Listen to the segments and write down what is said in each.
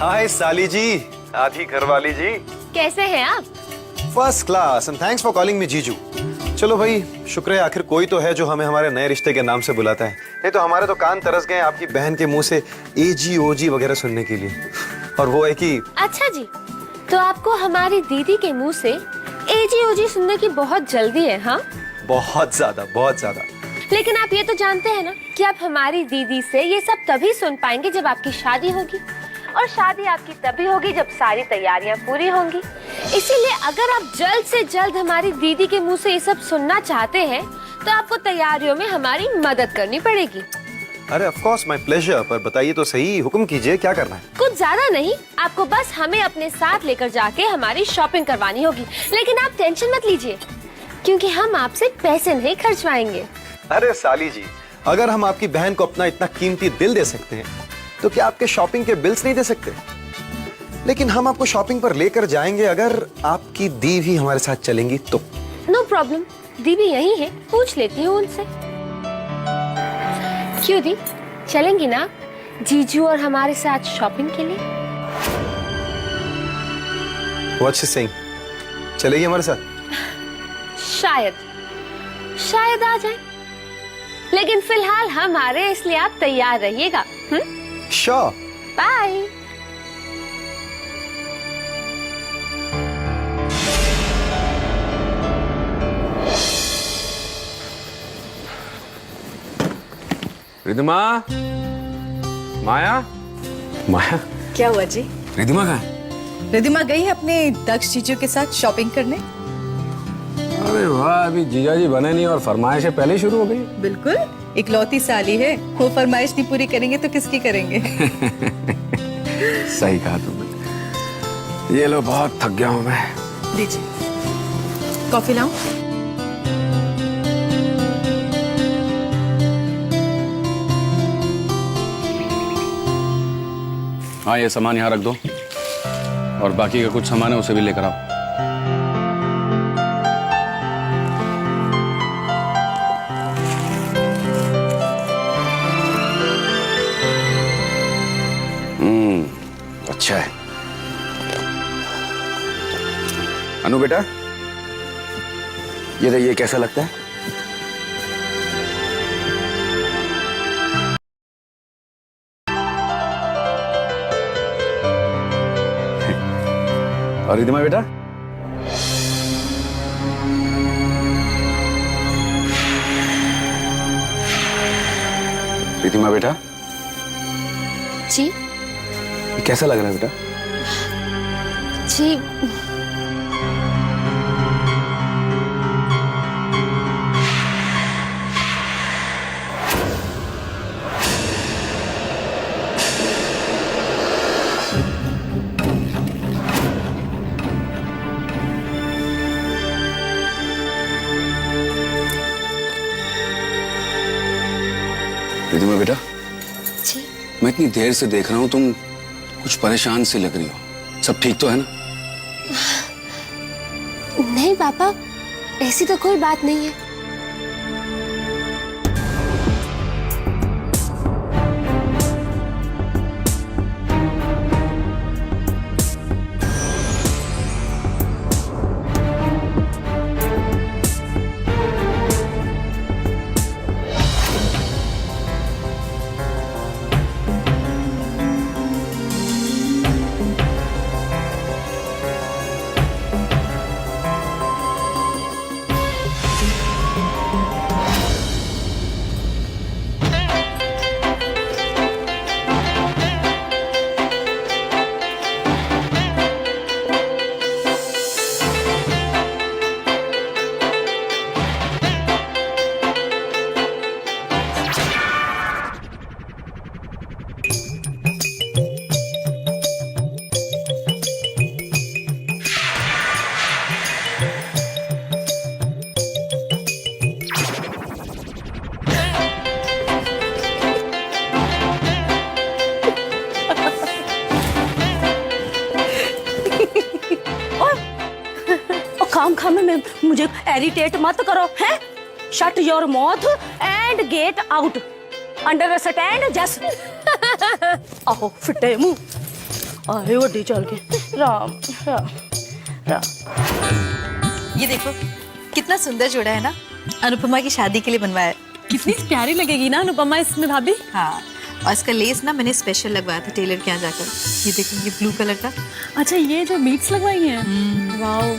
हाय साली जी, आधी घरवाली जी। कैसे हैं आप? First class and thanks for calling me जीजू। चलो भाई, शुक्र है आखिर कोई तो है जो हमें हमारे नए रिश्ते के नाम से बुलाता है। नहीं तो हमारे तो कान तरस गए आपकी बहन के मुंह से एजी ओजी वगैरह सुनने के लिए। और वो है कि अच्छा जी, तो आपको हमारी दीदी के मुंह से एजी ओजी सुनने की बहुत जल्दी है, हाँ? बहुत ज्यादा, बहुत ज्यादा। लेकिन आप ये तो जानते हैं ना कि आप हमारी दीदी से ये सब तभी सुन पाएंगे जब आपकी शादी होगी, और शादी आपकी तभी होगी जब सारी तैयारियां पूरी होंगी। इसीलिए अगर आप जल्द से जल्द हमारी दीदी के मुंह से ये सब सुनना चाहते हैं तो आपको तैयारियों में हमारी मदद करनी पड़ेगी। अरे ऑफ कोर्स, माय प्लेजर। पर बताइए तो सही, हुक्म कीजिए, क्या करना है? कुछ ज्यादा नहीं, आपको बस हमें अपने साथ लेकर जाके हमारी शॉपिंग करवानी होगी। लेकिन आप टेंशन मत लीजिए, क्योंकि हम आपसे पैसे नहीं खर्चवाएंगे। अरे साली जी, अगर हम आपकी बहन को अपना इतना कीमती दिल दे सकते हैं तो क्या आपके शॉपिंग के बिल्स नहीं दे सकते? लेकिन हम आपको शॉपिंग पर लेकर जाएंगे अगर आपकी दी भी हमारे साथ चलेंगी तो। नो प्रॉब्लम, दी भी यही है, पूछ लेती हूँ उनसे। क्यों दी, चलेंगी ना जीजू और हमारे साथ शॉपिंग के लिए? What's she saying? चलेगी हमारे साथ? शायद आ जाए, लेकिन फिलहाल हम आ रहे हैं, इसलिए आप तैयार रहिएगा। Sure. बाय। रिधिमा, माया, माया, क्या हुआ जी? रिधिमा कहाँ है? रिधिमा गई है अपने दक्ष जीजू के साथ शॉपिंग करने। अरे वाह, अभी जीजा जी बने नहीं और फरमाइशें पहले शुरू हो गई। बिल्कुल, इकलौती साली है, वो फरमाइश नहीं पूरी करेंगे तो किसकी करेंगे? सही कहा तुमने। ये लो, बहुत थक गया हूँ मैं। दीजिए, कॉफी लाऊं? हाँ, ये सामान यहाँ रख दो और बाकी का कुछ सामान है उसे भी लेकर आओ। अच्छा है। अनु बेटा, ये कैसा लगता है? और रिधिमा बेटा, रिधिमा बेटा जी ये कैसा लग रहा है बेटा? जी, रिधिमा बेटा, जी मैं इतनी देर से देख रहा हूँ, तुम कुछ परेशान सी लग रही हो। सब ठीक तो है ना? नहीं पापा, ऐसी तो कोई बात नहीं है। खाम में मुझे इरिटेट मत करो, हैं? Shut your mouth and get out. Understand? Just आहो फिटे मुंह। अरे वड्डी चल के राम राम राम। ये देखो कितना सुंदर जोड़ा है ना, अनुपमा की शादी के लिए बनवाया है। कितनी प्यारी लगेगी ना अनुपमा इसमें भाभी। हाँ, और इसका लेस ना मैंने स्पेशल लगवाया था टेलर के यहाँ जाकर। ये देखो ये ब्लू कलर का। अच्छा ये जो बीट्स लगवाई हैं, वाओ।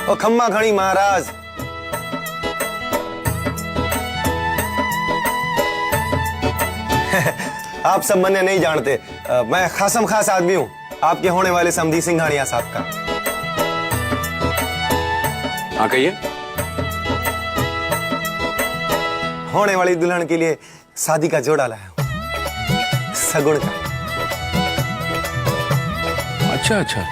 ओ खम्मा घड़ी महाराज, आप सब मन्ने नहीं जानते, मैं खासम खास आदमी हूं आपके होने वाले समधी सिंघानिया साहब का। हाँ कहिए। होने वाली दुल्हन के लिए शादी का जोड़ा लाया हूं, सगुन का। अच्छा अच्छा।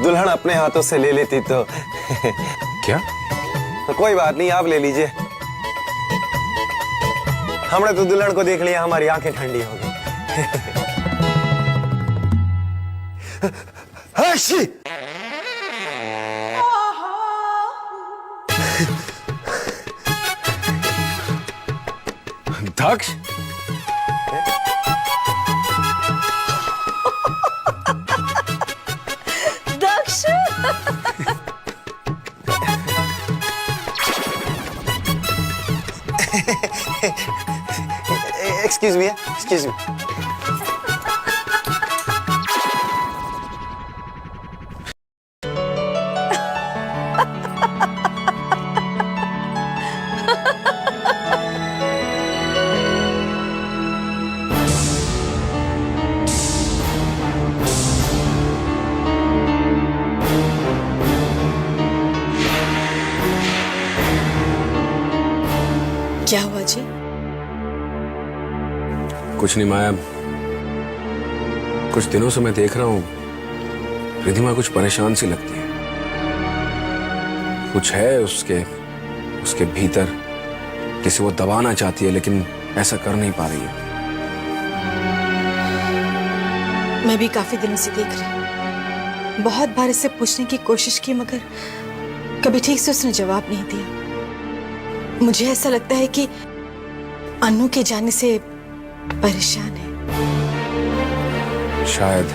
दुल्हन अपने हाथों से ले लेती तो क्या? तो कोई बात नहीं, आप ले लीजिए। हमने तो दुल्हन को देख लिया, हमारी आंखें ठंडी हो गई। हाशी! दक्ष, दक्ष एक्सक्यूज मी, एक्सक्यूज मी। क्या हुआ जी? कुछ नहीं माया, कुछ दिनों से मैं देख रहा हूं रिधिमा कुछ परेशान सी लगती है। कुछ है उसके भीतर, किसी वो दबाना चाहती है लेकिन ऐसा कर नहीं पा रही है। मैं भी काफी दिनों से देख रही हूँ, बहुत बार इससे पूछने की कोशिश की मगर कभी ठीक से उसने जवाब नहीं दिया। मुझे ऐसा लगता है कि अनु के जाने से परेशान है। शायद।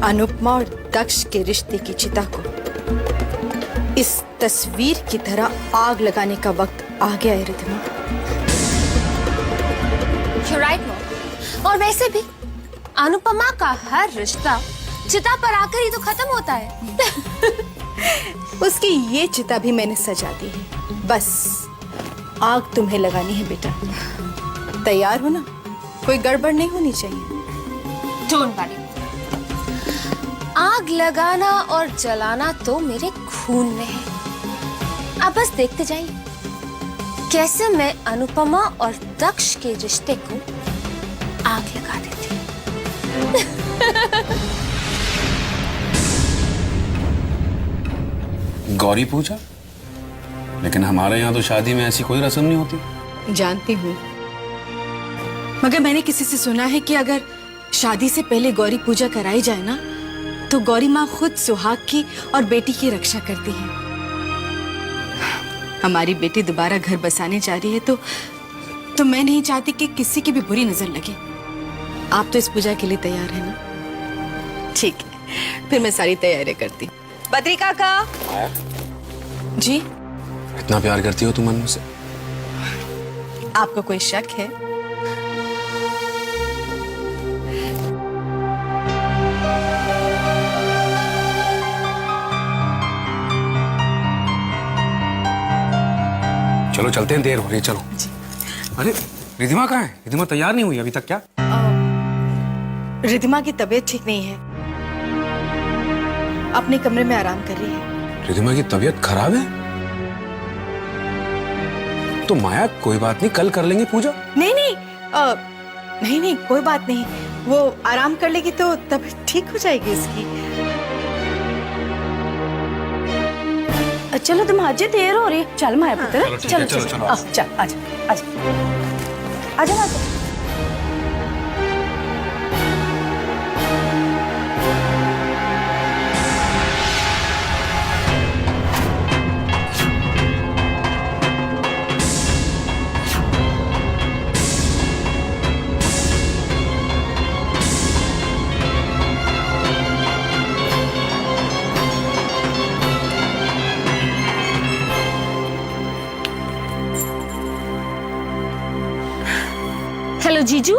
अनुपमा और दक्ष के रिश्ते की चिता को इस तस्वीर की तरह आग लगाने का वक्त आ गया है रिधिमा। You're right, Mom। और वैसे भी अनुपमा का हर रिश्ता चिता पर आकर ही तो खत्म होता है। उसकी ये चिता भी मैंने सजा दी है, बस आग तुम्हें लगानी है बेटा। तैयार हो ना? कोई गड़बड़ नहीं होनी चाहिए। Don't worry। आग लगाना और जलाना तो मेरे खून में है। अब बस देखते जाइए कैसे मैं अनुपमा और दक्ष के रिश्ते को आग लगा देती हूँ। गौरी पूजा? लेकिन हमारे यहाँ तो शादी में ऐसी कोई रस्म नहीं होती। जानती हूँ, मगर मैंने किसी से सुना है कि अगर शादी से पहले गौरी पूजा कराई जाए ना तो गौरी माँ खुद सुहाग की और बेटी की रक्षा करती है। हमारी बेटी दोबारा घर बसाने जा रही है तो मैं नहीं चाहती कि किसी की भी बुरी नजर लगे। आप तो इस पूजा के लिए तैयार है ना? ठीक है, फिर मैं सारी तैयारी करती। बद्री काका। जी? इतना प्यार करती हो तुम मन्नू से? आपको कोई शक है? चलो चलते हैं, देर हो रही है, चलो। अरे रिधिमा कहाँ है? रिधिमा तैयार नहीं हुई अभी तक क्या? रिधिमा की तबीयत ठीक नहीं है, अपने कमरे में आराम कर रही है। रिधिमा की तबीयत खराब है? तो माया कोई बात नहीं, कल कर लेंगे पूजा। नहीं नहीं नहीं कोई बात नहीं, वो आराम कर लेगी तो तबीयत ठीक हो जाएगी उसकी। चलो तुम आज देर हो रही है, चल माया पुत्र, चलो चलो, चलो। चल आजा आजा आजा आजा। हेलो जीजू।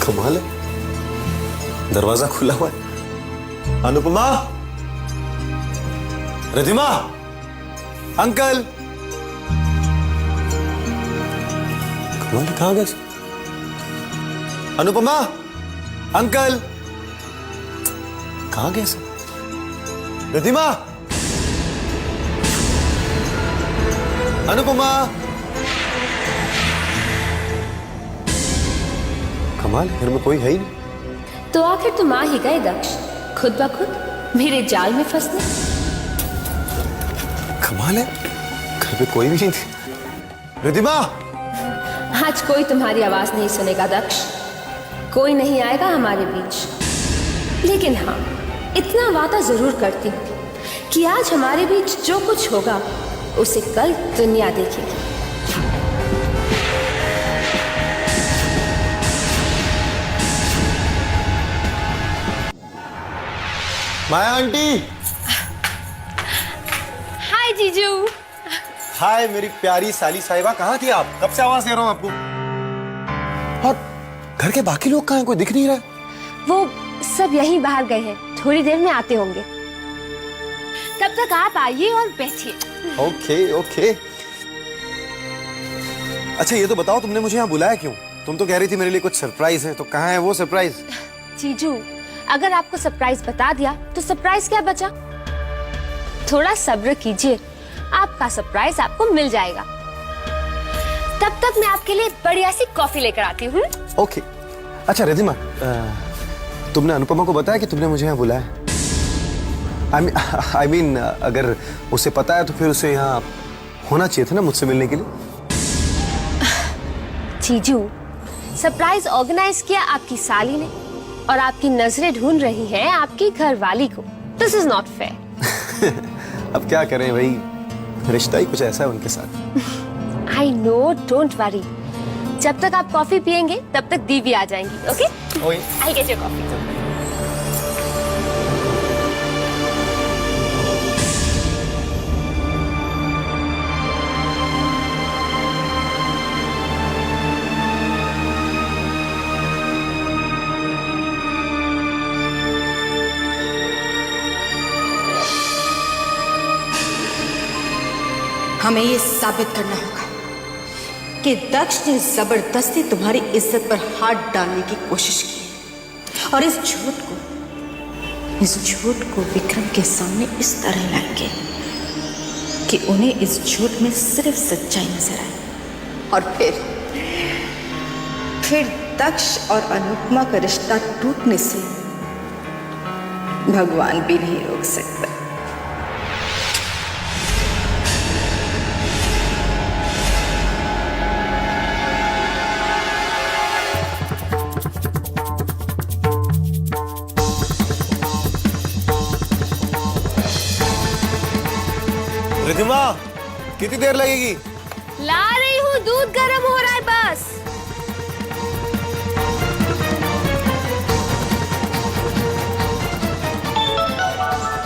कमाल है, दरवाजा खुला हुआ है। अनुपमा, रिधिमा, अंकल। कमाल, कहाँ गए? अनुपमा, अंकल, कहाँ गए सब? रिधिमा, अनुपमा। कमाल, घर में कोई है ही नहीं। तो आखिर तुम आ ही गए दक्ष, खुद ब खुद मेरे जाल में फंसने। कमाल है, घर पे कोई भी नहीं थी। रिधिमा, आज कोई तुम्हारी आवाज नहीं सुनेगा दक्ष, कोई नहीं आएगा हमारे बीच। लेकिन हाँ, इतना वादा जरूर करती हूँ कि आज हमारे बीच जो कुछ होगा उसे कल दुनिया देखेगी। माया आंटी। हाय जीजू। हाय मेरी प्यारी साली साहिबा, कहाँ थी आप? कब से आवाज दे रहा हूँ आपको। और घर के बाकी लोग कहाँ हैं? कोई दिख नहीं रहा। वो सब यहीं बाहर गए हैं, थोड़ी देर में आते होंगे। तब तक आप आइए और बैठिए। Okay okay. अच्छा ये तो बताओ, तुमने मुझे यहाँ बुलाया क्यों? तुम तो कह रही थी मेरे लिए कुछ सरप्राइज है, तो कहाँ है वो सरप्राइज? जीजू, अगर आपको सरप्राइज बता दिया तो सरप्राइज क्या बचा? थोड़ा सब्र कीजिए, आपका सरप्राइज आपको मिल जाएगा। तब तक मैं आपके लिए बढ़िया सी कॉफी लेकर आती हूँ। ओके। अच्छा रिधिमा, तुमने अनुपमा को बताया कि तुमने मुझे यहाँ बुलाया? I mean, अगर उसे पता है तो फिर उसे यहाँ होना चाहिए था ना मुझसे मिलने के लिए। जीजू, सरप्राइज ऑर्गेनाइज किया आपकी साली ने और आपकी नजरें ढूंढ रही हैं आपकी घरवाली को। This is not fair. अब क्या करें भाई, रिश्ता ही कुछ ऐसा है उनके साथ। I know, don't worry. जब तक आप कॉफी पियेंगे तब तक दीदी आ जाएंगी। Okay, I get your coffee. हमें ये साबित करना होगा कि दक्ष ने जबरदस्ती तुम्हारी इज्जत पर हाथ डालने की कोशिश की और इस झूठ को विक्रम के सामने इस तरह लाएंगे कि उन्हें इस झूठ में सिर्फ सच्चाई नजर आए और फिर दक्ष और अनुपमा का रिश्ता टूटने से भगवान भी नहीं रोक सकता। रिधिमा, कितनी देर लगेगी? ला रही हूँ, दूध गर्म हो रहा है बस।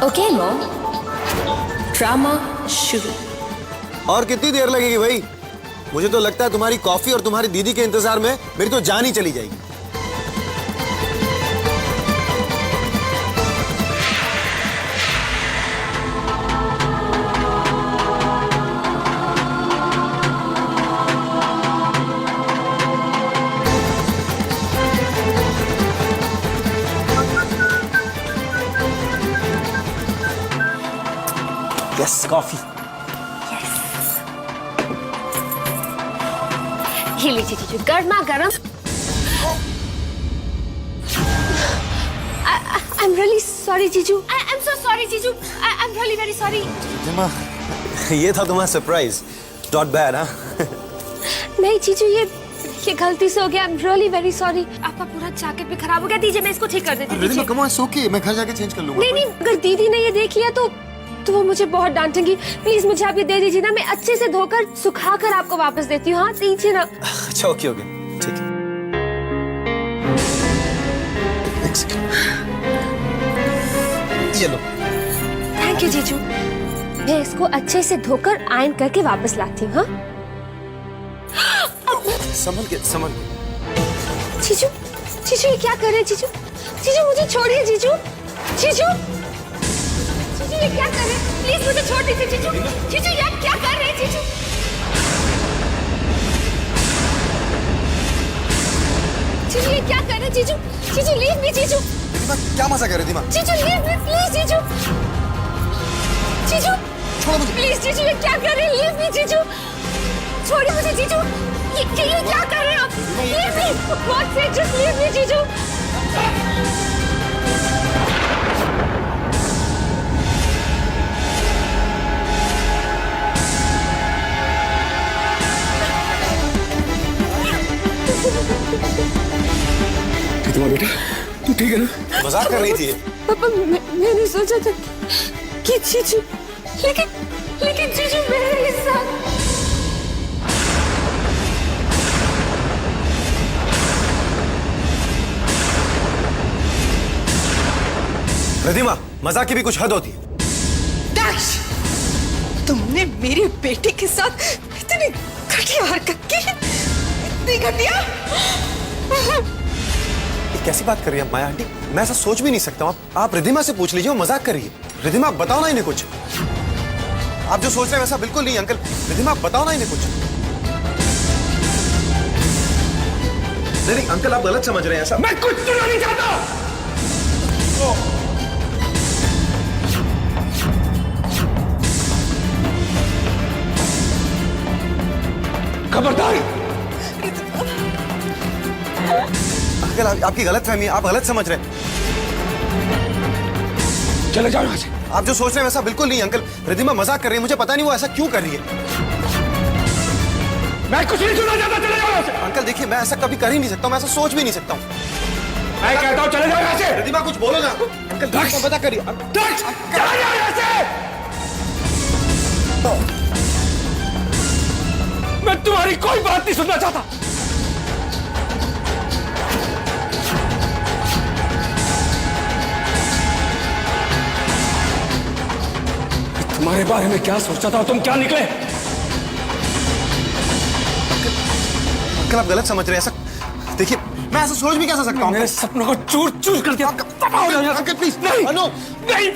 ओके मॉम, ड्रामा शुरू। और कितनी देर लगेगी भाई? मुझे तो लगता है तुम्हारी कॉफी और तुम्हारी दीदी के इंतजार में मेरी तो जान ही चली जाएगी। Yes, coffee. ये लीजिए जीजू, गर्मा गर्म। I'm really sorry जीजू। I'm so sorry जीजू। I'm really very sorry। Ridhima, ये था तुम्हारा सरप्राइज। Not bad, हाँ? नहीं जीजू, ये गलती से हो गया। I'm really very sorry। आपका पूरा जैकेट भी खराब हो गया। दीजिए, मैं इसको ठीक कर देती हूँ। Ridhima, come on, it's okay, मैं घर जाके चेंज कर लूंगा। नहीं, अगर दीदी ने ये देख लिया तो वो मुझे बहुत डांटेंगी। प्लीज मुझे आप ये दे दीजिए ना, मैं अच्छे से धोकर सुखा कर आपको वापस देती हूँ। हाँ, दीजिए ना। अच्छा, ओके, ठीक है। एक सेकंड। ये लो। थैंक यू जीजू। मैं इसको अच्छे से धोकर आयरन करके वापस लाती हूँ। हाँ, संभल के। जीजू, जीजू ये क्या कर रहे हैं जीजू? जीजू मुझे छोड़िए जीजू। जीजू, जीजू ये क्या कर रहे हैं? प्लीज मुझे छोड़ दीजिए जीजू। जीजू ये आप क्या कर रहे हैं जीजू? जीजू ये क्या कर रहे हैं जीजू? जीजू लीव मी जीजू। रिधिमा, क्या मजा कर रही थी? जीजू लीव मी प्लीज जीजू। जीजू छोड़ो मुझे। प्लीज जीजू ये क्या कर रहे हैं? लीव मी जीजू। छोड़िए मुझे जीजू। ये क्या कर रहे हैं आप? Leave me, for God sake just leave me जीजू। रिधिमा बेटा, तू ठीक है ना? मजाक कर रही थी। पापा, मैंने सोचा था कि जीजू, लेकिन जीजू मेरे साथ। रिधिमा, मजाक की भी कुछ हद होती है। दाश, तुमने मेरी बेटी के साथ इतनी घटिया हरकत की, इतनी घटिया। ये कैसी बात कर रही है माया आंटी? मैं ऐसा सोच भी नहीं सकता हूँ। आप रिधिमा से पूछ लीजिए, वो मजाक कर रही है। रिधिमा, बताओ ना इन्हें कुछ। आप जो सोच रहे हैं वैसा बिल्कुल नहीं अंकल। रिधिमा, बताओ ना इन्हें कुछ। नहीं अंकल, आप गलत समझ रहे हैं ऐसा। मैं कुछ सुनना नहीं चाहता। खबरदार। अंकल, आपकी गलत फहमी है, आप गलत समझ रहे हैं। चले जाओ यहाँ से। आप जो सोच रहे हैं वैसा बिल्कुल नहीं अंकल। रिधिमा मजाक कर रही है, मुझे पता नहीं वो ऐसा क्यों कर रही है। मैं कुछ नहीं सुनना चाहता, चले जाओ यहाँ से। अंकल देखिए, मैं ऐसा कभी कर ही नहीं सकता हूँ, मैं ऐसा सोच भी नहीं सकता हूँ। मैं कहता हूँ चले जाओ यहाँ से। रिधिमा कुछ बोलो ना। अंकल पता करिए। चले जाओ यहाँ से। मैं तुम्हारी कोई बात नहीं सुनना चाहता। तुम्हारे बारे में क्या सोचा था और तुम क्या निकले? अंकल, आप गलत समझ रहे हैं ऐसा। देखिए, मैं ऐसा सोच भी कैसे सकता हूँ? मेरे सपनों को चूर चूर कर दिया। Uncle please. नहीं, अनु, नहीं।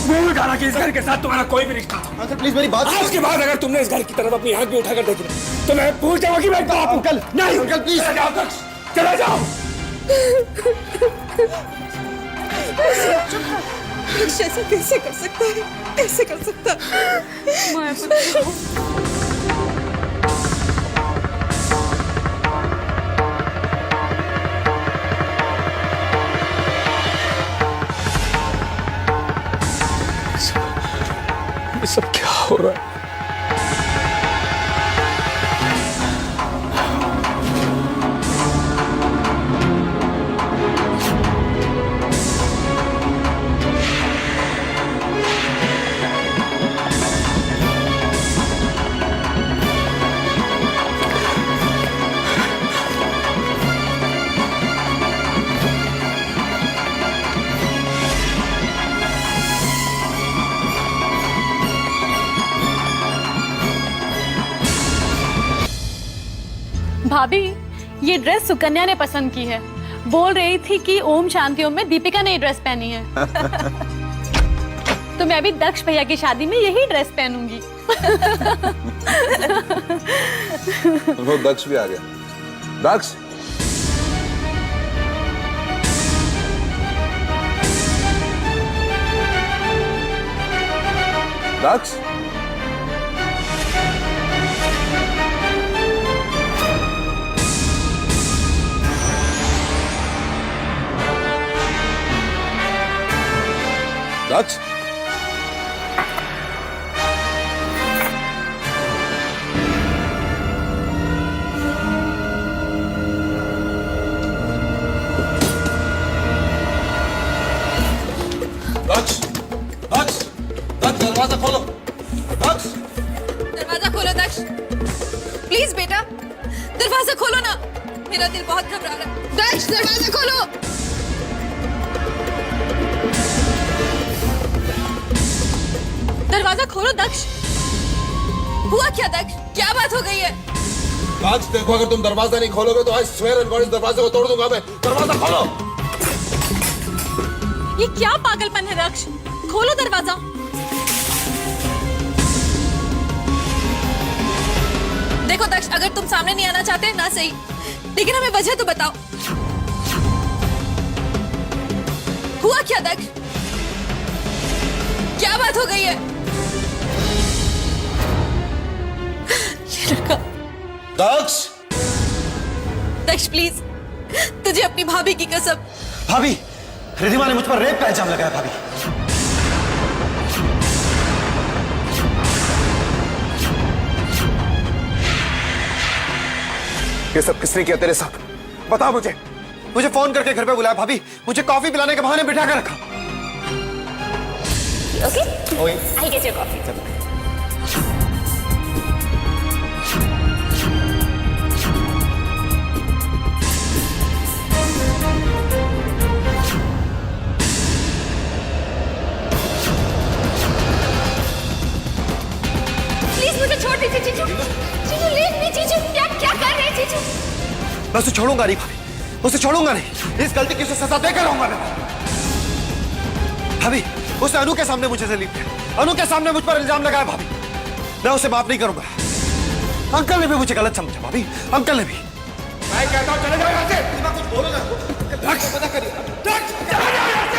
मुंह में गाना कि इस घर के साथ तुम्हारा कोई भी रिश्ता था। अंकल प्लीज मेरी बात। आज के बाद अगर तुमने इस घर की तरफ अपनी आंख भी उठाकर देखी तो मैं भूल जाऊंगा कि मैं बाप हूं। अंकल, नहीं अंकल प्लीज। चले जाओ, चले जाओ। ऐसा कैसे कर सकता है? कैसे कर सकता है? ये सब क्या हो रहा है? भाभी ये ड्रेस सुकन्या ने पसंद की है, बोल रही थी कि ओम शांति ओम में दीपिका ने ये ड्रेस पहनी है। तो मैं अभी दक्ष भैया की शादी में यही ड्रेस पहनूंगी। वो दक्ष भी आ गया। दक्ष, दक्ष, दक्ष, दक्ष, दक्ष, दक्ष दरवाजा खोलो। दक्ष, दरवाजा खोलो दक्ष, प्लीज बेटा दरवाजा खोलो ना, मेरा दिल बहुत घबरा रहा है। दक्ष दरवाजा खोलो। दरवाजा खोलो दक्ष। हुआ क्या दक्ष, क्या बात हो गई है? दक्ष देखो, अगर तुम दरवाजा नहीं खोलोगे तो आई स्वेयर एंड गॉड इस दरवाजे को तोड़ दूंगा मैं। दरवाजा खोलो। ये क्या पागलपन है दक्ष, खोलो दरवाजा। देखो दक्ष, अगर तुम सामने नहीं आना चाहते ना सही, लेकिन हमें वजह तो बताओ। हुआ क्या दक्ष, क्या बात हो गई है? ये लड़का। दक्ष, दक्ष प्लीज, तुझे अपनी भाभी की कसम। भाभी, रिधिमा ने मुझ पर रेप का इल्जाम लगाया। भाभी, ये सब किसने किया तेरे साथ? बता मुझे। मुझे फोन करके घर पे बुलाया। भाभी, मुझे कॉफी पिलाने के बहाने बिठा कर रखा। Okay? I get your coffee. Please मुझे छोड़ दीजिए जीजू। जीजू लीव मी जीजू। क्या क्या कर रहे हैं जीजू? मैं उसे छोड़ूंगा नहीं भाभी, उसे छोड़ूंगा नहीं। इस गलती की उसे सजा देकर रहूंगा मैं। भाभी, उसने अनु के सामने मुझे जलील किया, अनु के सामने मुझ पर इल्जाम लगाया। भाभी, मैं उसे माफ नहीं करूंगा। अंकल ने भी मुझे गलत समझा। भाभी, अंकल ने भी। मैं कहता हूं चले जाओ यहाँ से। कुछ बोलो ना। पता करिए। चले जाओ यहाँ से।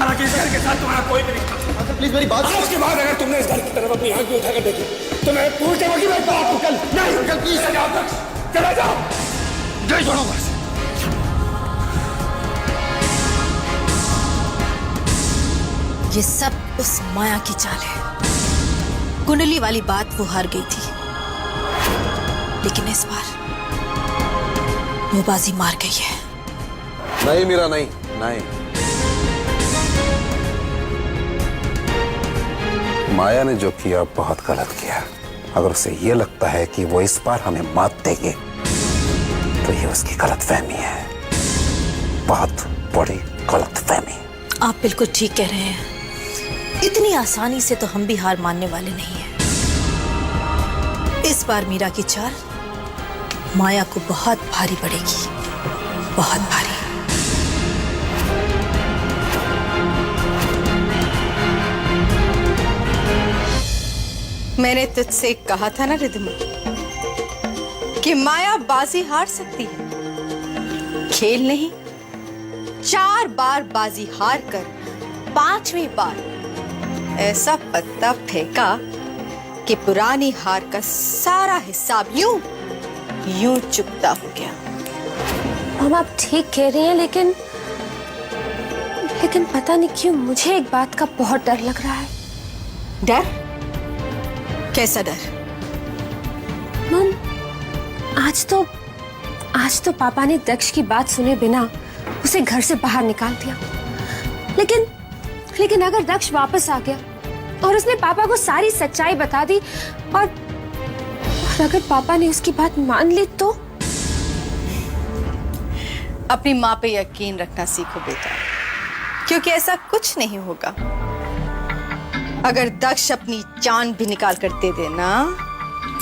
हालांकि इस घर के साथ तुम्हारा कोई भी रिश्ता नहीं। अंकल प्लीज मेरी बात सुनो। आज के बाद अगर तुमने इस घर की तरफ अपनी आंखें उठाकर देखी तो मैं पूछ जाऊंगी मैं बाप अंकल। नहीं अंकल प्लीज चले जाओ। दक्ष, चले जाओ। नहीं छोड़ूंगा। ये सब उस माया की चाल है। कुंडली वाली बात वो हार गई थी, लेकिन इस बार वो बाजी मार गई है। नहीं मीरा, नहीं नहीं। माया ने जो किया बहुत गलत किया। अगर उसे ये लगता है कि वो इस बार हमें मात देंगे तो ये उसकी गलतफहमी है, बहुत बड़ी गलतफहमी। आप बिल्कुल ठीक कह रहे हैं। इतनी आसानी से तो हम भी हार मानने वाले नहीं हैं। इस बार मीरा की चाल माया को बहुत भारी पड़ेगी, बहुत भारी। मैंने तुझसे कहा था ना रिधिमा कि माया बाजी हार सकती है। खेल नहीं, 4 बार बाजी हार कर 5वीं बार ऐसा पत्ता फेंका कि पुरानी हार का सारा हिसाब यूं चुकता हो गया। हम आप ठीक कह रही हैं, लेकिन पता नहीं क्यों मुझे एक बात का बहुत डर लग रहा है। डर? कैसा डर? मम, आज तो पापा ने दक्ष की बात सुने बिना उसे घर से बाहर निकाल दिया। लेकिन अगर दक्ष वापस आ गया और उसने पापा को सारी सच्चाई बता दी और अगर पापा ने उसकी बात मान ली तो? अपनी माँ पे यकीन रखना सीखो बेटा, क्योंकि ऐसा कुछ नहीं होगा। अगर दक्ष अपनी जान भी निकाल कर दे देना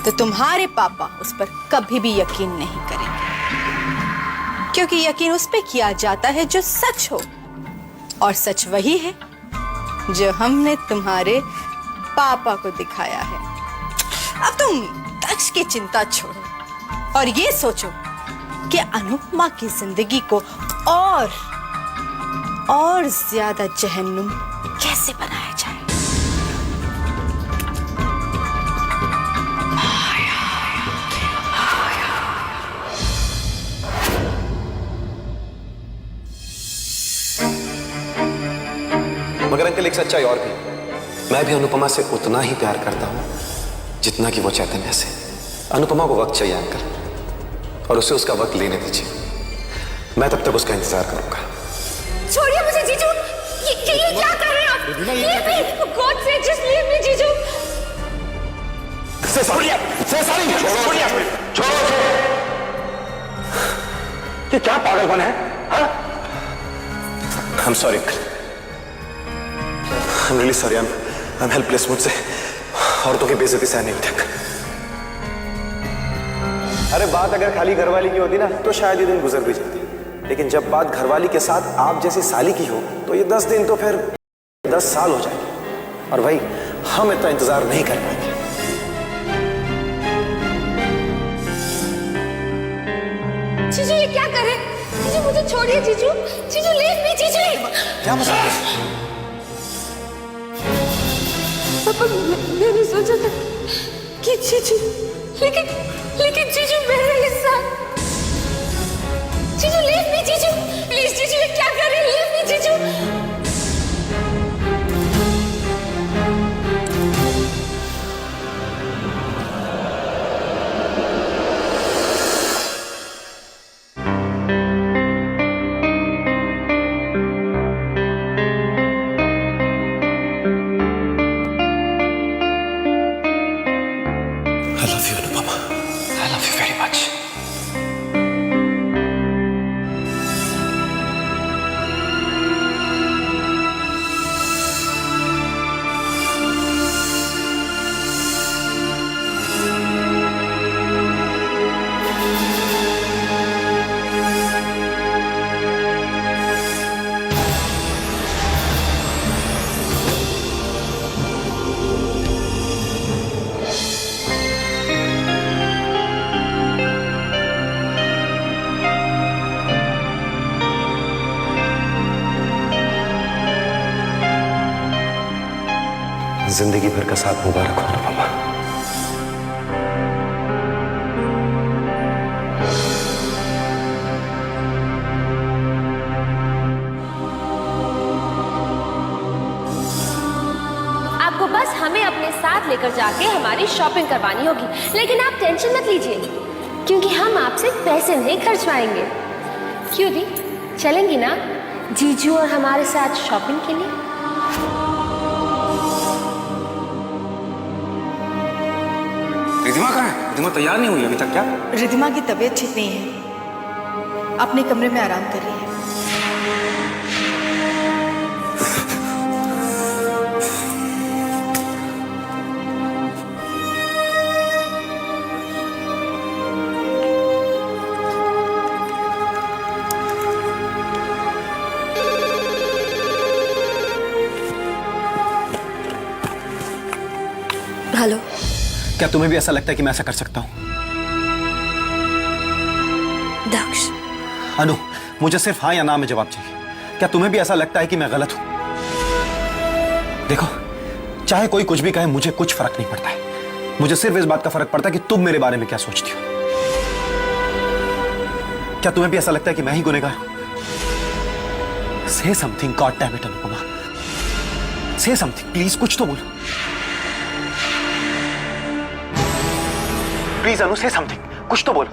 तो तुम्हारे पापा उस पर कभी भी यकीन नहीं करेंगे, क्योंकि यकीन उस पर किया जाता है जो सच हो, और सच वही है जो हमने तुम्हारे पापा को दिखाया है। अब तुम दक्ष की चिंता छोड़ो और ये सोचो कि अनुपमा की जिंदगी को और ज्यादा जहन्नुम कैसे बनाया जाए। मगर अंकल एक सच्चाई और भी, मैं भी अनुपमा से उतना ही प्यार करता हूं जितना कि वो चैतन्य से। अनुपमा को वक्त चाहिए अंकल, और उसे उसका वक्त लेने दीजिए। मैं तब तक उसका इंतजार करूंगा। छोड़िए मुझे जीजू, ये क्या कर रहे हैं आप? Leave me, for God's sake, just leave me, जीजू। ये क्या पागलपन है? I'm sorry uncle, I'm really sorry, I'm helpless। मुझसे औरतों की बेइज्जती सहन नहीं होती। अरे बात अगर खाली घरवाली की होती ना तो शायद ये दिन गुजर भी जाती, लेकिन जब बात घरवाली के साथ आप जैसी साली की हो तो ये 10 दिन तो फिर 10 साल हो जाएंगे, और भाई हम इतना इंतजार नहीं कर पाएंगे। जीजू ये क्या कर रहे हैं? जीजू मुझे छोड़िए जीजू, जीजू leave me, जीजू। क्या मजाक है? पापा मैंने सोचा था कि जीजू, लेकिन जीजू मेरे साथ। जीजू leave me, जीजू प्लीज। जीजू ये क्या कर रहे हैं? leave me, जीजू। I love you Anupama, I love you very much। जिंदगी भर का साथ मुबारक हो अनुपमा। आपको बस हमें अपने साथ लेकर जाके हमारी शॉपिंग करवानी होगी, लेकिन आप टेंशन मत लीजिए क्योंकि हम आपसे पैसे नहीं खर्चवाएंगे। क्यों दी, चलेंगी ना जीजू और हमारे साथ शॉपिंग के लिए? रिधिमा कहाँ है? रिधिमा तैयार नहीं हुई अभी तक क्या? रिधिमा की तबीयत ठीक नहीं है, अपने कमरे में आराम कर रही है। हेलो, क्या तुम्हें भी ऐसा लगता है कि मैं ऐसा कर सकता हूं? दक्ष, अनु, मुझे सिर्फ हाँ या ना में जवाब चाहिए। क्या तुम्हें भी ऐसा लगता है कि मैं गलत हूं? देखो, चाहे कोई कुछ भी कहे, मुझे कुछ फर्क नहीं पड़ता है। मुझे सिर्फ इस बात का फर्क पड़ता है कि तुम मेरे बारे में क्या सोचती हो। क्या तुम्हें भी ऐसा लगता है कि मैं ही गुनहगार हूं? से something, god damn it Anupama, से समथिंग प्लीज, कुछ तो बोलो प्लीज। अनु, से समथिंग, कुछ तो बोलो।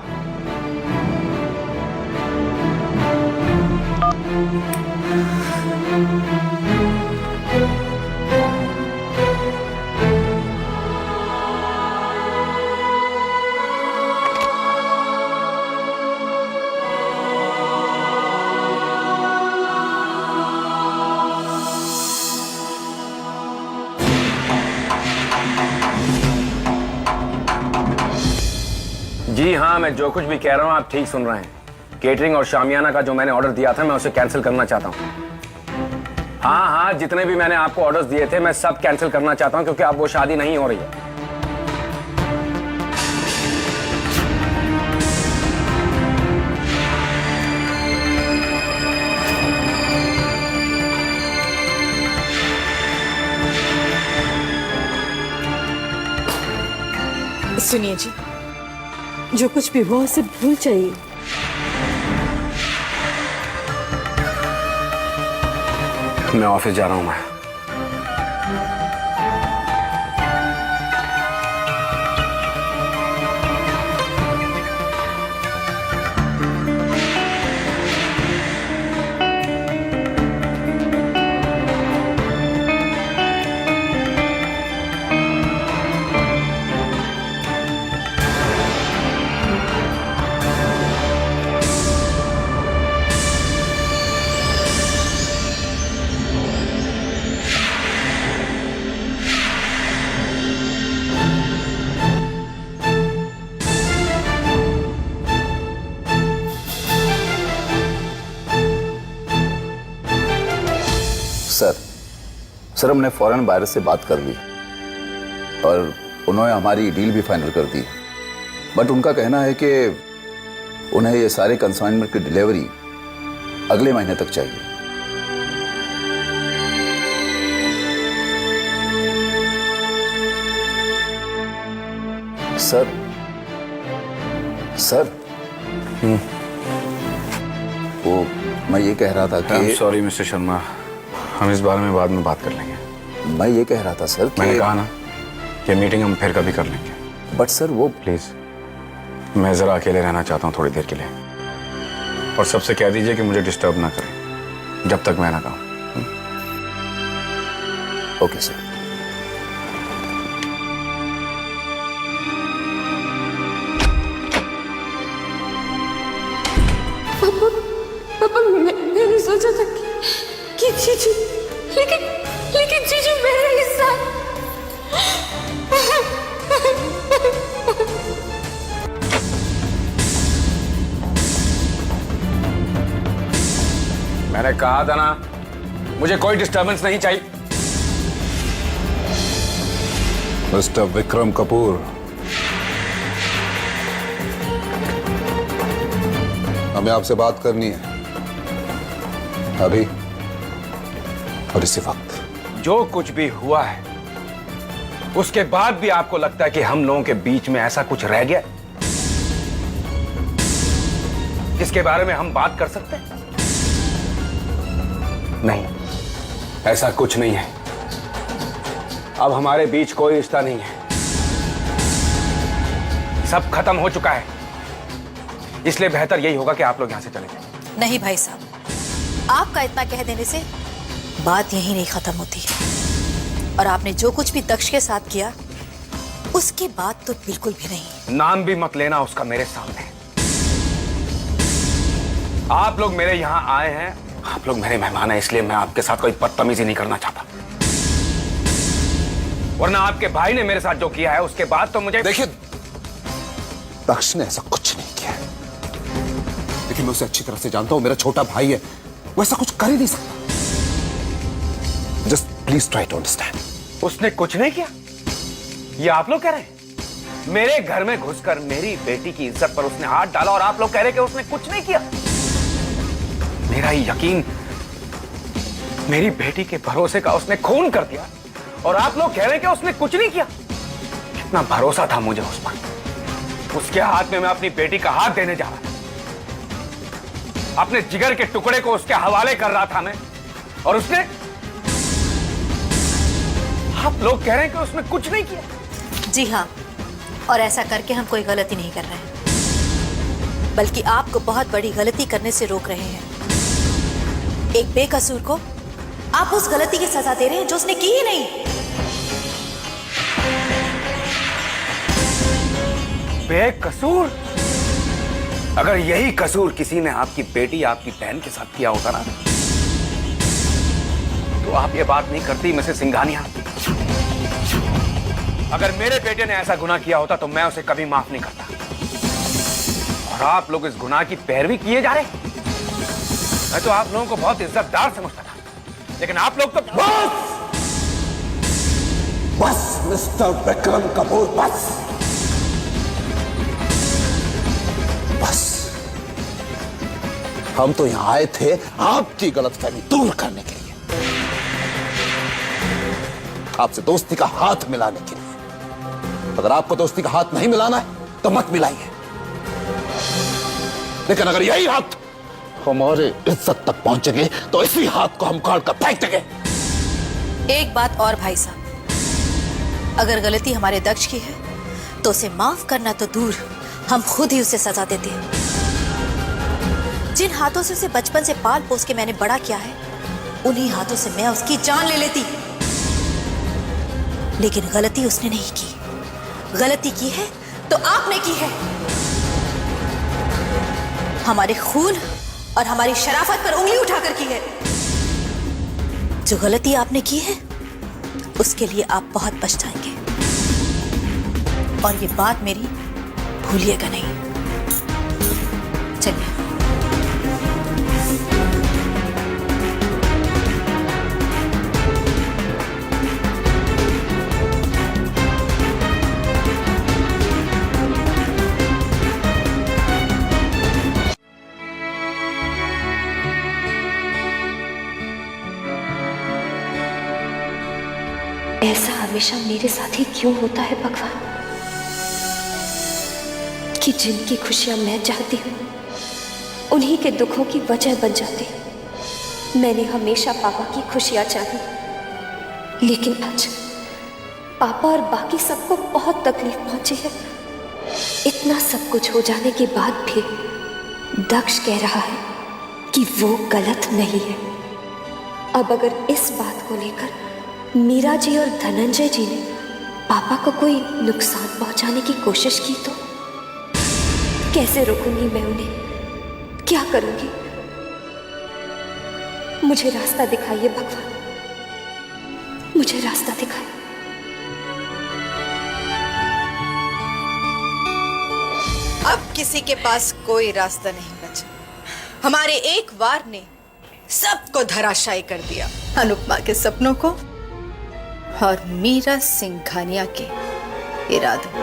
हाँ, मैं जो कुछ भी कह रहा हूँ आप ठीक सुन रहे हैं। केटरिंग और शामियाना का जो मैंने ऑर्डर दिया था मैं उसे कैंसिल करना चाहता हूँ। हाँ, जितने भी मैंने आपको ऑर्डर्स दिए थे मैं सब कैंसिल करना चाहता हूँ, क्योंकि अब वो शादी नहीं हो रही है। सुनिए जी, जो कुछ भी हुआ उसे भूल जाइए। मैं ऑफिस जा रहा हूँ। मैं सर हमने फॉरेन बायर से बात कर ली और उन्होंने हमारी डील भी फाइनल कर दी, बट उनका कहना है कि उन्हें ये सारे कंसाइनमेंट की डिलीवरी अगले महीने तक चाहिए। सर वो मैं ये कह रहा था कि सॉरी मिस्टर शर्मा, हम इस बारे में बाद में बात कर लेंगे। मैं ये कह रहा था सर कि मैंने कहा ना कि मीटिंग हम फिर कभी कर लेंगे। बट सर वो प्लीज, मैं जरा अकेले रहना चाहता हूँ थोड़ी देर के लिए, और सबसे कह दीजिए कि मुझे डिस्टर्ब ना करें जब तक मैं ना कहूँ। Okay sir. पापा मैंने सोचा था कि जीजू, लेकिन जीजू मेरा हिस्सा। मैंने कहा था ना, मुझे कोई डिस्टर्बेंस नहीं चाहिए। मिस्टर विक्रम कपूर, हमें आपसे बात करनी है अभी और इसी वक्त। जो कुछ भी हुआ है उसके बाद भी आपको लगता है कि हम लोगों के बीच में ऐसा कुछ रह गया जिसके बारे में हम बात कर सकते हैं? नहीं, ऐसा कुछ नहीं है। अब हमारे बीच कोई रिश्ता नहीं है, सब खत्म हो चुका है। इसलिए बेहतर यही होगा कि आप लोग यहां से चले जाएं। नहीं भाई साहब, आपका इतना कह देने से बात यहीं नहीं खत्म होती है। और आपने जो कुछ भी दक्ष के साथ किया उसके बाद तो बिल्कुल भी नहीं। नाम भी मत लेना उसका मेरे सामने। आप लोग मेरे यहां आए हैं, आप लोग मेरे मेहमान हैं, इसलिए मैं आपके साथ कोई बदतमीजी नहीं करना चाहता। वरना आपके भाई ने मेरे साथ जो किया है उसके बाद तो मुझे। देखिए, दक्ष ने ऐसा कुछ नहीं किया, लेकिन मैं उसे अच्छी तरह से जानता हूं। मेरा छोटा भाई है, वो ऐसा कुछ कर ही नहीं सकता। Just please try to understand. उसने कुछ नहीं किया, ये आप लोग कह रहे हैं? मेरे घर में घुसकर मेरी बेटी की इज्जत पर उसने हाथ डाला और आप लोग कह रहे कि उसने कुछ नहीं किया। मेरा यकीन, मेरी बेटी के भरोसे का उसने खून कर दिया और आप लोग कह रहे हैं कि उसने कुछ नहीं किया। कितना भरोसा था मुझे उस पर। उसके हाथ में मैं अपनी बेटी का हाथ देने जा रहा था, अपने जिगर के टुकड़े को उसके हवाले कर रहा था मैं, और उसने, आप लोग कह रहे हैं कि उसने कुछ नहीं किया। जी हाँ, और ऐसा करके हम कोई गलती नहीं कर रहे हैं, बल्कि आपको बहुत बड़ी गलती करने से रोक रहे हैं। एक बेकसूर को आप उस गलती की सजा दे रहे हैं जो उसने की ही नहीं। बेकसूर? अगर यही कसूर किसी ने आपकी बेटी, आपकी बहन के साथ किया होता ना, तो आप ये बात नहीं करती मिसेस सिंघानिया। अगर मेरे बेटे ने ऐसा गुनाह किया होता तो मैं उसे कभी माफ नहीं करता। और आप लोग इस गुनाह की पैरवी किए जा रहे हैं। मैं तो आप लोगों को बहुत इज्जतदार समझता था, लेकिन आप लोग तो बस मिस्टर विक्रम कपूर, बस बस। हम तो यहां आए थे आपकी गलतफहमी दूर करने के लिए, आपसे दोस्ती का हाथ मिलाने के लिए। अगर आपको दोस्ती का हाथ नहीं मिलाना है तो मत मिलाइए, लेकिन अगर यही हाथ हमारे इज्जत तक पहुंचेंगे तो इसी हाथ को हम काट कर फेंक देंगे। एक बात और भाई साहब, अगर गलती हमारे दक्ष की है तो उसे माफ करना तो दूर, हम खुद ही उसे सजा देते हैं। जिन हाथों से उसे बचपन से पाल पोस के मैंने बड़ा किया है, उन्हीं हाथों से मैं उसकी जान ले लेती। लेकिन गलती उसने नहीं की। गलती की है तो आपने की है। हमारे खून और हमारी शराफत पर उंगली उठाकर की है। जो गलती आपने की है उसके लिए आप बहुत पछताएंगे, और ये बात मेरी भूलिएगा नहीं। चलिए। ऐसा हमेशा मेरे साथ ही क्यों होता है भगवान, कि जिनकी खुशियां मैं चाहती हूँ उन्हीं के दुखों की वजह बन जाती है। मैंने हमेशा पापा की खुशियां चाही, लेकिन आज पापा और बाकी सबको बहुत तकलीफ पहुंची है। इतना सब कुछ हो जाने के बाद भी दक्ष कह रहा है कि वो गलत नहीं है। अब अगर इस बात को लेकर मीरा जी और धनंजय जी ने पापा को कोई नुकसान पहुंचाने की कोशिश की तो कैसे रोकूंगी मैं उन्हें, क्या करूंगी? मुझे रास्ता दिखाइए भगवान, मुझे रास्ता दिखाइए। अब किसी के पास कोई रास्ता नहीं बचा। हमारे एक वार ने सबको धराशायी कर दिया, अनुपमा के सपनों को और मीरा सिंघानिया के इरादों को।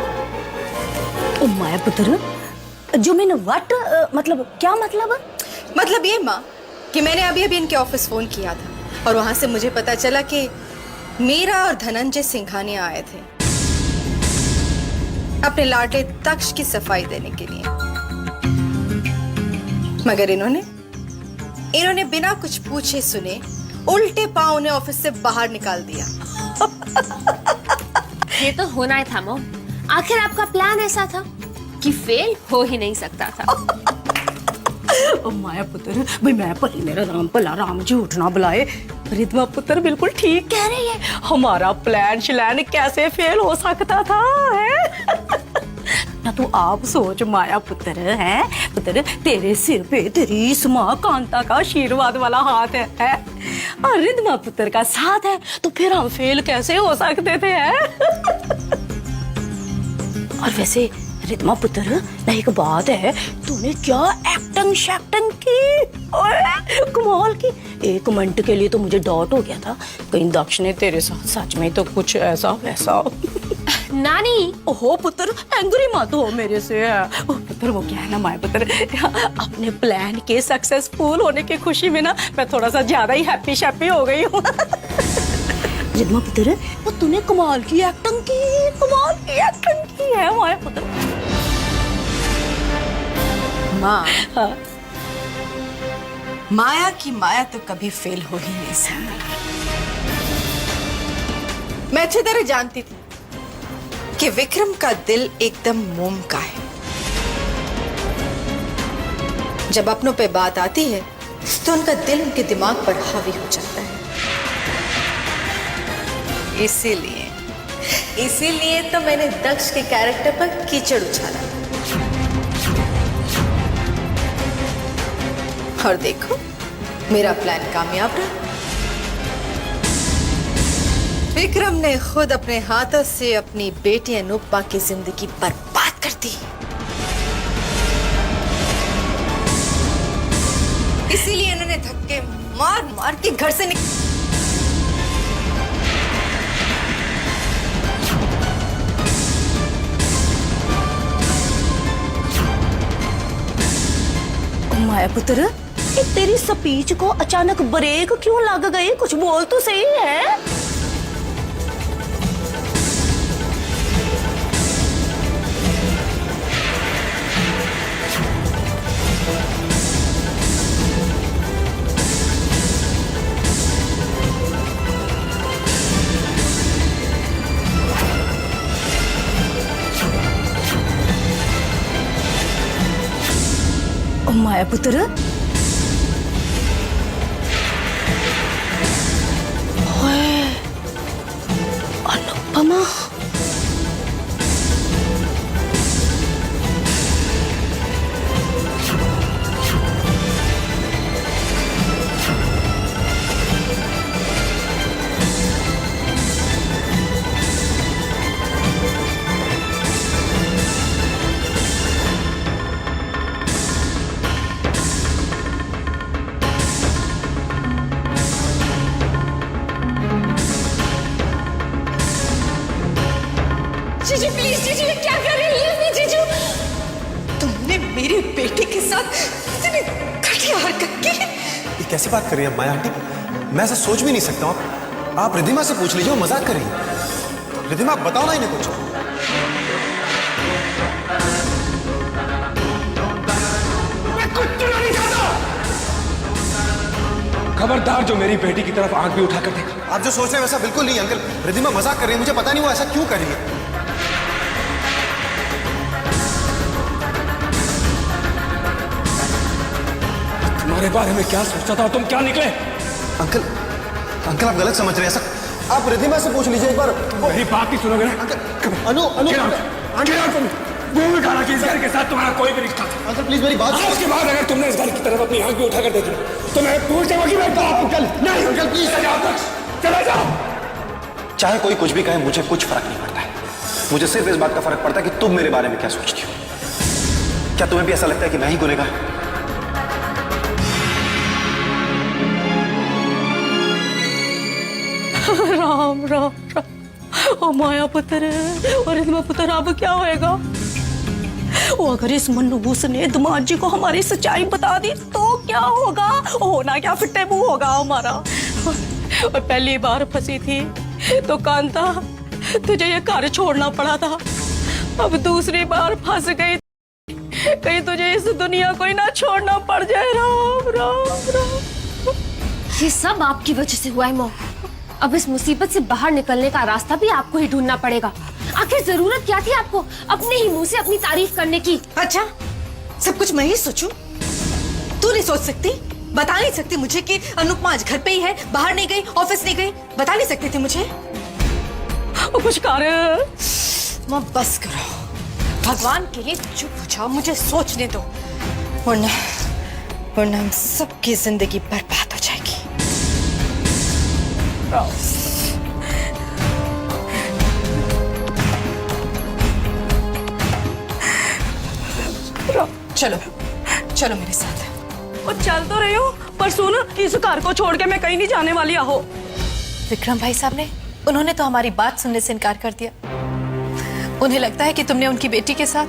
ओ माया पुत्र, जो मैंने व्हाट मतलब क्या मतलब? मतलब ये माँ कि मैंने अभी अभी इनके ऑफिस फोन किया था और वहां से मुझे पता चला कि मीरा और धनंजय सिंघानिया आए थे अपने लाडले दक्ष की सफाई देने के लिए, मगर इन्होंने बिना कुछ पूछे सुने उल्टे पांव उन्हें ऑफिस से बाहर निकाल दिया। ये तो होना ही था मोम। आखिर आपका प्लान ऐसा था कि फेल हो ही नहीं सकता था। ओ माया पुत्र, भाई मैं पली मेरा राम भला, राम झूठ ना बुलाए। रिद्मा पुत्र बिल्कुल ठीक कह रही है, हमारा प्लान श्लान कैसे फेल हो सकता था है? ना तू आप सोच माया पुत्र, है पुत्र, तेरे सिर पे तेरी इस माँ कांता का आशीर्वाद वाला हाथ है और रिद्मा पुत्र का साथ है, तो फिर हम फेल कैसे हो सकते थे है? और वैसे रिद्मा पुत्र, एक बात है, तूने क्या एक्टिंग शैक्टिंग की, ओए कमाल की। एक मिनट के लिए तो मुझे डाउट हो गया था कहीं दक्ष ने तेरे साथ सच में तो कुछ ऐसा वैसा। नानी, ओहो पुत्र, एंग्री मत हो मेरे से। ओ पुत्र, वो क्या है ना माया पुत्र, अपने प्लान के सक्सेसफुल होने की खुशी में ना मैं थोड़ा सा ज्यादा ही हैप्पी शैप्पी हो गई हूँ। रिद्मा पुत्र, वो तूने कमाल की एक्टिंग की है माया पुत्र। माँ, हाँ। माया की माया तो कभी फेल हो ही नहीं सकती। मैं अच्छी तरह जानती थी कि विक्रम का दिल एकदम मोम का है। जब अपनों पे बात आती है तो उनका दिल उनके दिमाग पर हावी हो जाता है। इसीलिए तो मैंने दक्ष के कैरेक्टर पर कीचड़ उछाला। और देखो, मेरा प्लान कामयाब रहा। विक्रम ने खुद अपने हाथों से अपनी बेटी अनुपमा की जिंदगी बर्बाद कर दी। इसीलिए इन्होंने धक्के मार मार के घर से माया पुत्र, ये तेरी स्पीच को अचानक ब्रेक क्यों लग गई? कुछ बोल तो सही है। माया पुत्र, अनुपमा, जीजू प्लीज, जीजू ये क्या कर रही है? जीजू, तुमने मेरी बेटी के साथ इतनी घटिया हरकत की। ये कैसी बात कर रही है माया आंटी? मैं ऐसा सोच भी नहीं सकता हूँ। आप रिद्धिमा से पूछ लीजिए, वो मजाक कर रही है। रिद्धिमा आप बताओ ना इन्हें कुछ। मैं कुछ नहीं चाहता। खबरदार जो मेरी बेटी की तरफ आंख भी उठा कर देखा। आप जो सोच रहे हैं वैसा बिल्कुल नहीं अंकल। रिद्धिमा मजाक कर रही है, मुझे पता नहीं वो ऐसा क्यों कर रही है। तुम्हारे बारे में क्या सोचता था, तुम क्या निकले? अंकल, अंकल आप गलत समझ रहे हैं। ऐसा आप रिद्धिमा से पूछ लीजिए एक बार। मेरी बात नहीं सुनोगे ना? अंकल, अनु वो भी कहा कि इस घर के साथ तुम्हारा कोई भी रिश्ता था। अंकल प्लीज मेरी बात। उसके बाद अगर तुमने इस घर की तरफ अपनी आंख भी उठाकर देखी तो मैं पूछ जाऊंगा कि मैं बाप हूं। नहीं अंकल प्लीज चले जाओ। चाहे कोई कुछ भी कहे, मुझे कुछ फर्क नहीं पड़ता है। मुझे सिर्फ इस बात का फर्क पड़ता है कि तुम मेरे बारे में क्या सोचती हो। क्या तुम्हें भी ऐसा लगता है कि मैं ही गुनहगार? राम राम राम। ओ माया पुत्र और रिद्धिमा पुत्र, अब क्या होएगा? ओ अगर इस मनहूस ने दामाद जी को हमारी सच्चाई बता दी तो क्या होगा? होना क्या, फिट्टे मुंह होगा हमारा। और पहली बार फंसी थी तो कांता तुझे ये घर छोड़ना पड़ा था। अब दूसरी बार फंस गई, कहीं तुझे इस दुनिया को ही ना छोड़ना पड़ जाए। राम राम राम। ये सब आपकी वजह से हुआ है मॉम। अब इस मुसीबत से बाहर निकलने का रास्ता भी आपको ही ढूंढना पड़ेगा। आखिर जरूरत क्या थी आपको अपने ही मुंह से अपनी तारीफ करने की? अच्छा, सब कुछ मैं ही सोचूं? तू नहीं सोच सकती? बता नहीं सकती मुझे कि अनुपमा आज घर पे ही है, बाहर नहीं गई, ऑफिस नहीं गई? बता नहीं सकती थी मुझे? कुछ कर। माँ बस करो, भगवान के लिए चुप हो जाओ, मुझे सोचने दो, वरना हम सबकी जिंदगी बर्बाद हो जाएगी। चलो चलो मेरे साथ। और चल तो रही हो, पर सुन, इस घर को छोड़ के मैं कहीं नहीं जाने वाली। आहो विक्रम भाई साहब ने, उन्होंने तो हमारी बात सुनने से इनकार कर दिया। उन्हें लगता है कि तुमने उनकी बेटी के साथ।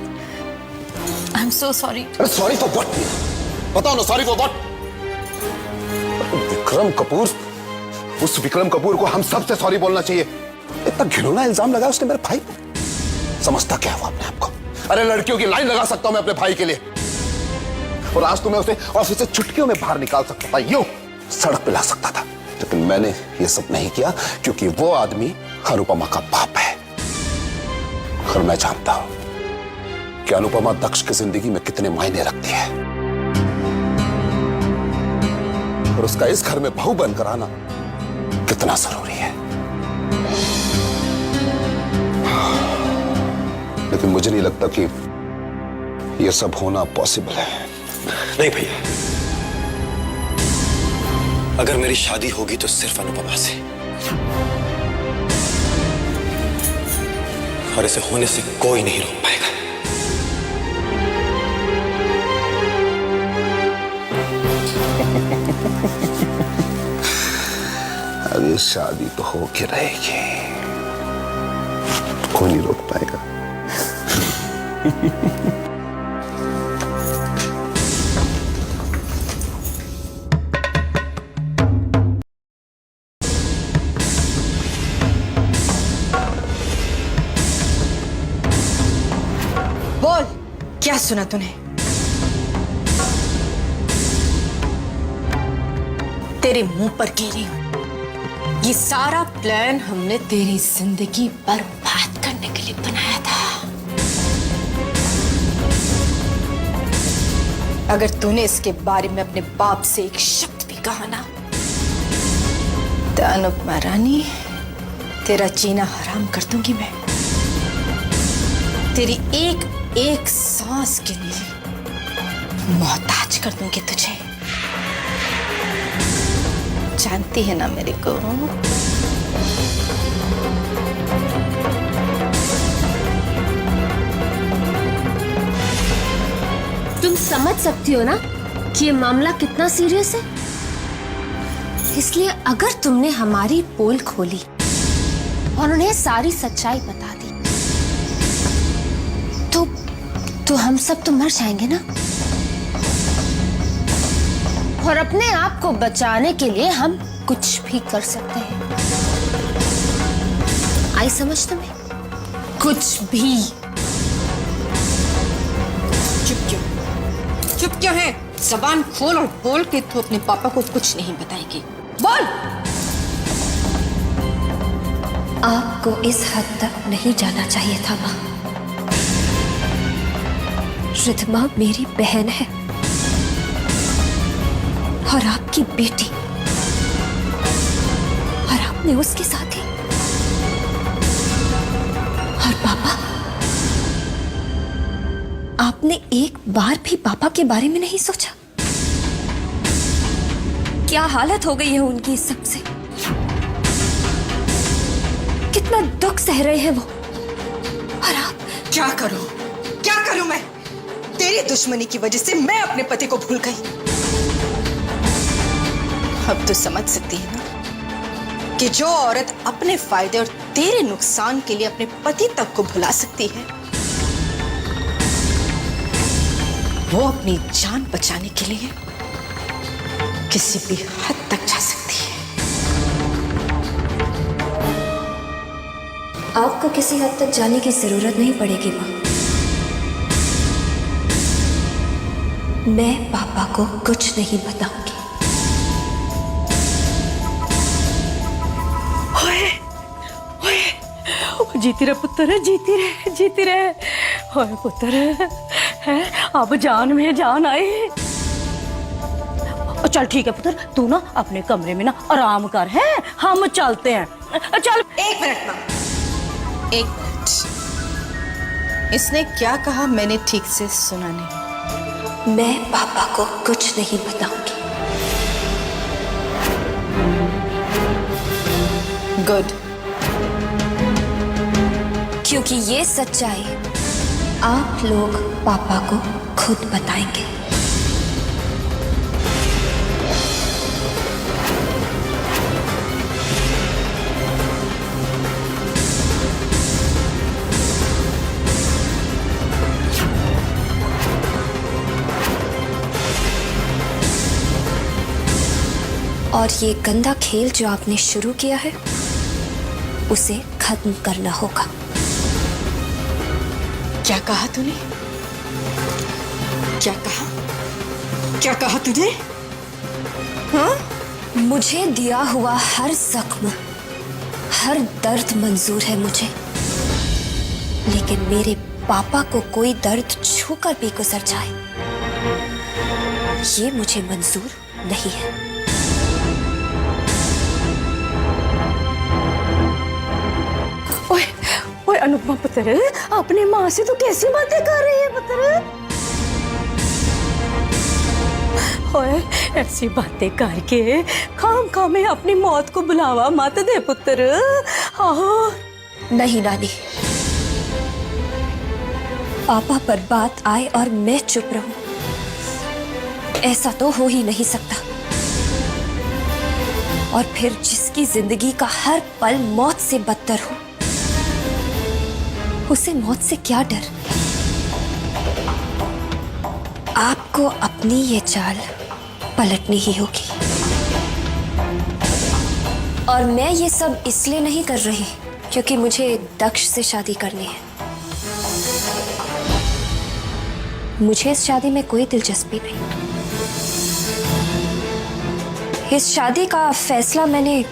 I am so sorry. अरे सॉरी फॉर व्हाट? बताओ ना, sorry for what? Vikram Kapoor, उस विक्रम कपूर को हम सबसे सॉरी बोलना चाहिए। इतना घिनौना इल्जाम लगा उसने मेरे भाई पर। समझता क्या हुआ अपने आप को? अरे लड़कियों की लाइन लगा सकता हूं मैं अपने भाई के लिए, और आज तो मैं उसे ऑफिस से छुट्टियों में बाहर निकाल सकता था, यूं सड़क पे ला सकता था। लेकिन मैंने ये सब नहीं किया क्योंकि वो आदमी अनुपमा का बाप है। और मैं जानता हूं कि अनुपमा दक्ष की जिंदगी में कितने मायने रखती है, और उसका इस घर में बहू बनकर आना कितना जरूरी है। लेकिन मुझे नहीं लगता कि यह सब होना पॉसिबल है। नहीं भैया, अगर मेरी शादी होगी तो सिर्फ अनुपमा से, और इसे होने से कोई नहीं रोक पाएगा। ये शादी तो हो के रहेगी, कोई नहीं रोक पाएगा। बोल, क्या सुना तूने? तेरे मुंह पर कह रही हूं, ये सारा प्लान हमने तेरी जिंदगी बर्बाद करने के लिए बनाया था। अगर तूने इसके बारे में अपने बाप से एक शब्द भी कहा ना, तो अनुपमा रानी, तेरा जीना हराम कर दूंगी मैं। तेरी एक एक सांस के लिए मोहताज कर दूंगी तुझे। जानती है ना मेरे को? तुम समझ सकती हो ना कि ये मामला कितना सीरियस है। इसलिए अगर तुमने हमारी पोल खोली और उन्हें सारी सच्चाई बता दी, तो हम सब तो मर जाएंगे ना। और अपने आप को बचाने के लिए हम कुछ भी कर सकते हैं। आई समझ तुम्हें? कुछ भी। चुप क्यों है? जबान खोल और बोल के तू अपने पापा को कुछ नहीं बताएगी। बोल। आपको इस हद तक नहीं जाना चाहिए था माँ। रिधमा मेरी बहन है और आपकी बेटी, और आपने उसके साथ ही। और पापा, आपने एक बार भी पापा के बारे में नहीं सोचा? क्या हालत हो गई है उनकी इस सब से। कितना दुख सह रहे हैं वो। और आप क्या करूं मैं? तेरी दुश्मनी की वजह से मैं अपने पति को भूल गई। अब तो समझ सकती है ना कि जो औरत अपने फायदे और तेरे नुकसान के लिए अपने पति तक को भुला सकती है, वो अपनी जान बचाने के लिए किसी भी हद तक जा सकती है। आपको किसी हद तक जाने की जरूरत नहीं पड़ेगी माँ। मैं पापा को कुछ नहीं बताऊंगी। जीती रहे पुत्र, जीती रहे। होए पुत्र, है अब जान में जान आई। चल ठीक है पुत्र, तू ना अपने कमरे में ना आराम कर, है हम चलते हैं। चल। एक मिनट मां, एक मिनट। इसने क्या कहा मैंने ठीक से सुना नहीं। मैं पापा को कुछ नहीं बताऊंगी। गुड। क्योंकि ये सच्चाई आप लोग पापा को खुद बताएंगे। और ये गंदा खेल जो आपने शुरू किया है, उसे खत्म करना होगा। क्या कहा तूने? क्या कहा तुझे? हाँ? मुझे दिया हुआ हर जख्म, हर दर्द मंजूर है मुझे, लेकिन मेरे पापा को कोई दर्द छूकर भी गुजर जाए, ये मुझे मंजूर नहीं है। ओए अनुपमा पुत्र, अपनी माँ से तो कैसी बातें कर रही है पुत्र? ओए ऐसी बातें करके खाम में अपनी मौत को बुलावा मत दे पुत्र। हाँ। नहीं नानी, पापा पर बात आए और मैं चुप रहूं, ऐसा तो हो ही नहीं सकता। और फिर जिसकी जिंदगी का हर पल मौत से बदतर हो, उसे मौत से क्या डर। आपको अपनी ये चाल पलटनी ही होगी। और मैं ये सब इसलिए नहीं कर रही क्योंकि मुझे दक्ष से शादी करनी है। मुझे इस शादी में कोई दिलचस्पी नहीं। इस शादी का फैसला मैंने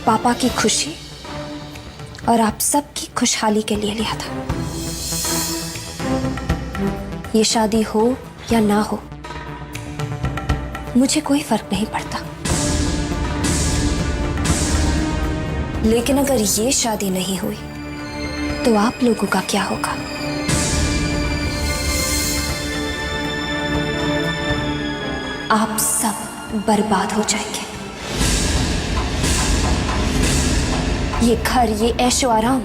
पापा की खुशी और आप सबकी खुशहाली के लिए लिया था। ये शादी हो या ना हो, मुझे कोई फर्क नहीं पड़ता। लेकिन अगर ये शादी नहीं हुई तो आप लोगों का क्या होगा? आप सब बर्बाद हो जाएंगे। ये घर, ये ऐशो आराम,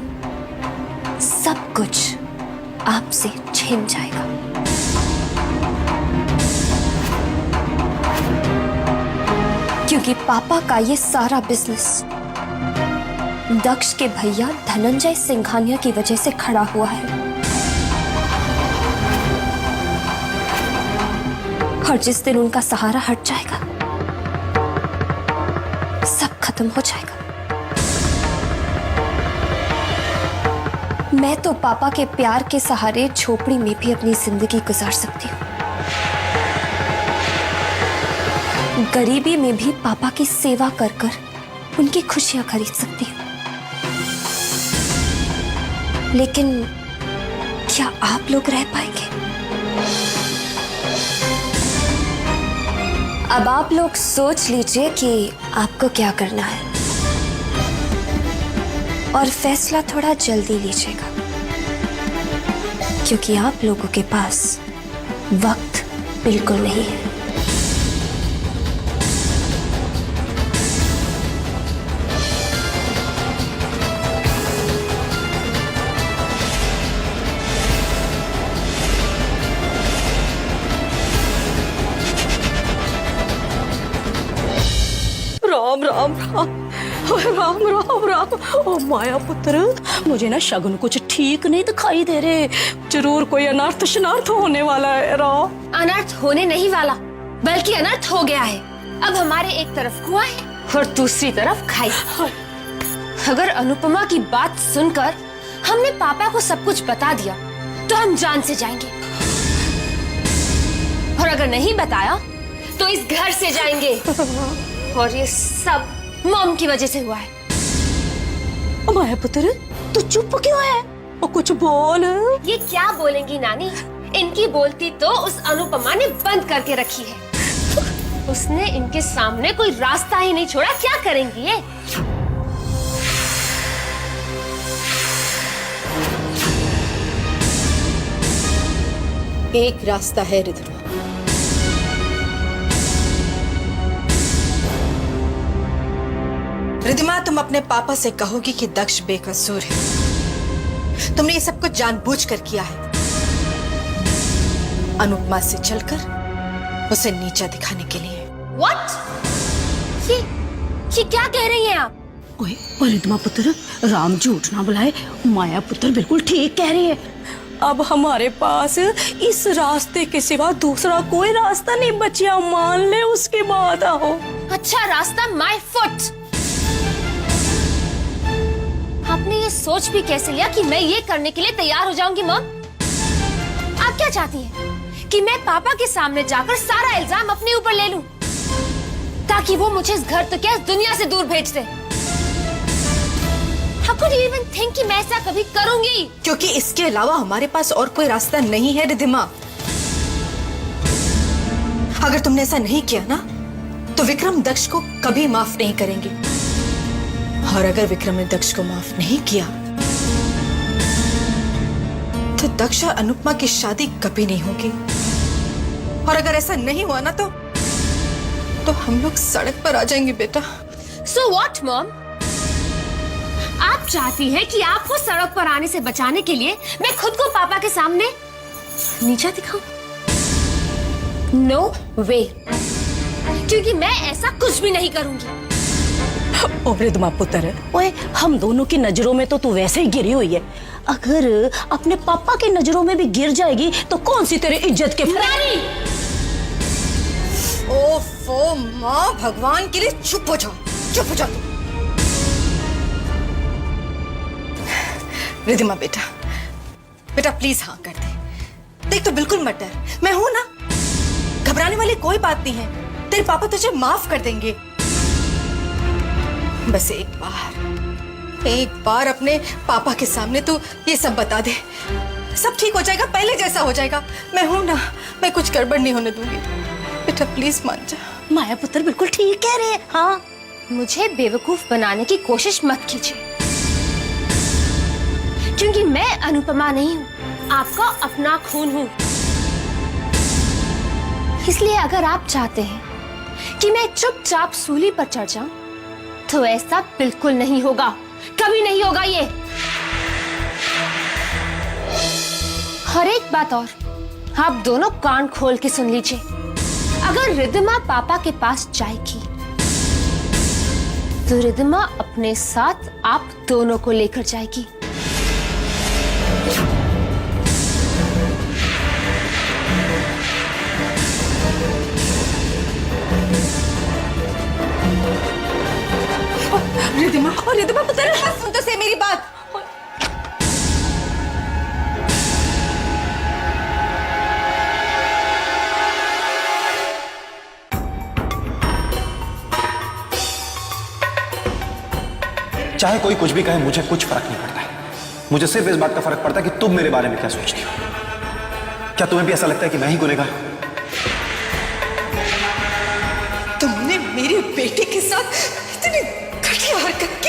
सब कुछ आपसे छिन जाएगा। क्योंकि पापा का ये सारा बिजनेस दक्ष के भैया धनंजय सिंघानिया की वजह से खड़ा हुआ है। और जिस दिन उनका सहारा हट जाएगा, सब खत्म हो जाएगा। मैं तो पापा के प्यार के सहारे झोपड़ी में भी अपनी जिंदगी गुजार सकती हूँ। गरीबी में भी पापा की सेवा कर कर उनकी खुशियां खरीद सकती हूँ। लेकिन क्या आप लोग रह पाएंगे? अब आप लोग सोच लीजिए कि आपको क्या करना है और फैसला थोड़ा जल्दी लीजिएगा, क्योंकि आप लोगों के पास वक्त बिल्कुल नहीं है। राम राम राम राम राम राम। ओ माया पुत्र, मुझे ना शगुन कुछ ठीक नहीं दिखाई दे रहे। जरूर कोई अनर्थ शनार्थ होने वाला है। अनर्थ होने नहीं वाला, बल्कि अनर्थ हो गया है। अब हमारे एक तरफ कुआं है और दूसरी तरफ खाई। अगर अनुपमा की बात सुनकर हमने पापा को सब कुछ बता दिया तो हम जान से जाएंगे, और अगर नहीं बताया तो इस घर से जाएंगे। और ये सब मॉम की वजह से हुआ है। माया पुत्र, तू चुप क्यों है? और कुछ बोल। ये क्या बोलेंगी नानी? इनकी बोलती तो उस अनुपमा ने बंद करके रखी है। उसने इनके सामने कोई रास्ता ही नहीं छोड़ा। क्या करेंगी ये? एक रास्ता है रिद्धमा। रिद्धमा, तुम अपने पापा से कहोगी कि दक्ष बेकसूर है। तुमने ये सब कुछ जानबूझकर किया है, अनुपमा से चलकर उसे नीचा दिखाने के लिए। What? ये क्या कह रही हैं आप? ओए परिधमा पुत्र, राम झूठ ना बुलाए। माया पुत्र बिल्कुल ठीक कह रही है। अब हमारे पास इस रास्ते के सिवा दूसरा कोई रास्ता नहीं बचिया। मान ले उसकी बात। हो अच्छा रास्ता माय फुट। आपने ये सोच भी कैसे लिया कि मैं ये करने के लिए तैयार हो जाऊंगी? मॉम, आप क्या चाहती हैं कि मैं पापा के सामने जाकर सारा इल्जाम अपने ऊपर ले लूं, ताकि वो मुझे इस घर तो क्या इस दुनिया से दूर भेज दे? How could you even think कि मैं ऐसा कभी करूंगी? क्योंकि इसके अलावा हमारे पास और कोई रास्ता नहीं है रिद्धमा। अगर तुमने ऐसा नहीं किया ना, तो विक्रम दक्ष को कभी माफ नहीं करेंगे। और अगर विक्रम ने दक्ष को माफ नहीं किया, तो दक्ष और अनुपमा की शादी कभी नहीं होगी। और अगर ऐसा नहीं हुआ ना, तो हम लोग सड़क पर आ जाएंगे बेटा। So what, mom? आप चाहती हैं कि आपको सड़क पर आने से बचाने के लिए मैं खुद को पापा के सामने नीचा दिखाऊं? No way, क्योंकि मैं ऐसा कुछ भी नहीं करूंगी। ओ रिद्धमा पुत्र, ओए हम दोनों की नजरों में तो तू वैसे ही गिरी हुई है। अगर अपने पापा की नजरों में भी गिर जाएगी तो कौन सी तेरे इज्जत के ओफो माँ, भगवान के लिए चुप हो जाओ, चुप हो जाओ। रिद्धिमा बेटा, बेटा प्लीज हाँ कर दे। देख तो बिल्कुल मत डर, मैं हूं ना, घबराने वाली कोई बात नहीं है। तेरे पापा तुझे माफ कर देंगे। बस एक बार अपने पापा के सामने तू ये सब बता दे, सब ठीक हो जाएगा, पहले जैसा हो जाएगा। मैं हूं ना, मैं कुछ गड़बड़ नहीं होने दूंगी। बेटा प्लीज मान जा। माया पुत्र बिल्कुल ठीक कह रहे हैं। हाँ, मुझे बेवकूफ बनाने की कोशिश मत कीजिए, क्योंकि मैं अनुपमा नहीं हूँ, आपका अपना खून हूँ। इसलिए अगर आप चाहते हैं कि मैं चुपचाप सूली पर चढ़ जाऊं, तो ऐसा बिल्कुल नहीं होगा, कभी नहीं होगा ये। और एक बात और, आप दोनों कान खोल के सुन लीजिए। अगर रिद्धिमा पापा के पास जाएगी, तो रिद्धिमा अपने साथ आप दोनों को लेकर जाएगी। रिद्धिमा पुत्र, सुन तो से मेरी बात। चाहे कोई कुछ भी कहे, मुझे कुछ फर्क नहीं पड़ता है। मुझे सिर्फ इस बात का फर्क पड़ता है कि तुम मेरे बारे में क्या सोचती हो। क्या तुम्हें भी ऐसा लगता है कि मैं ही गुनहगार हूं? तुमने मेरी बेटी के साथ इतनी घटिया हरकत की।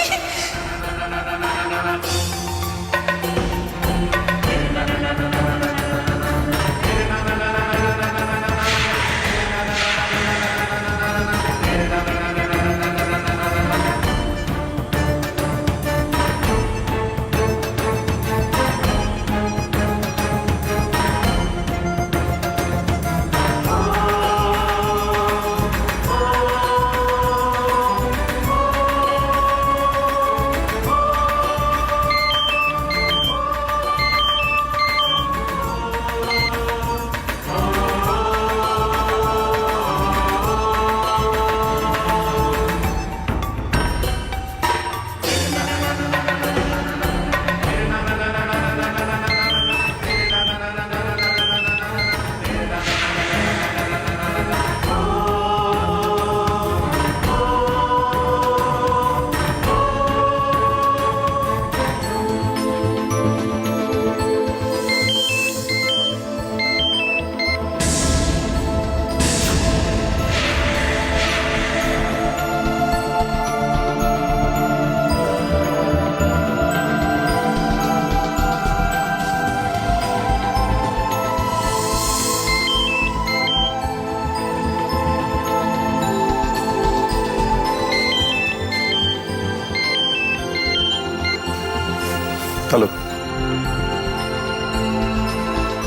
चलो।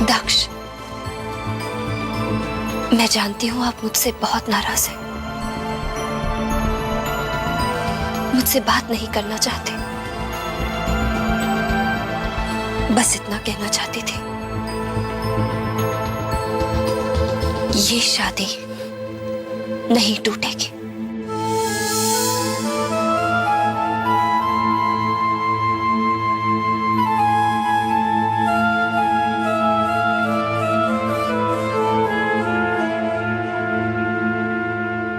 दक्ष, मैं जानती हूं आप मुझसे बहुत नाराज हैं, मुझसे बात नहीं करना चाहते, बस इतना कहना चाहती थी, ये शादी नहीं टूटेगी।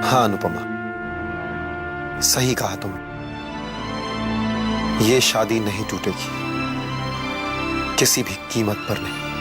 हाँ अनुपमा, सही कहा तुमने, ये शादी नहीं टूटेगी, किसी भी कीमत पर नहीं।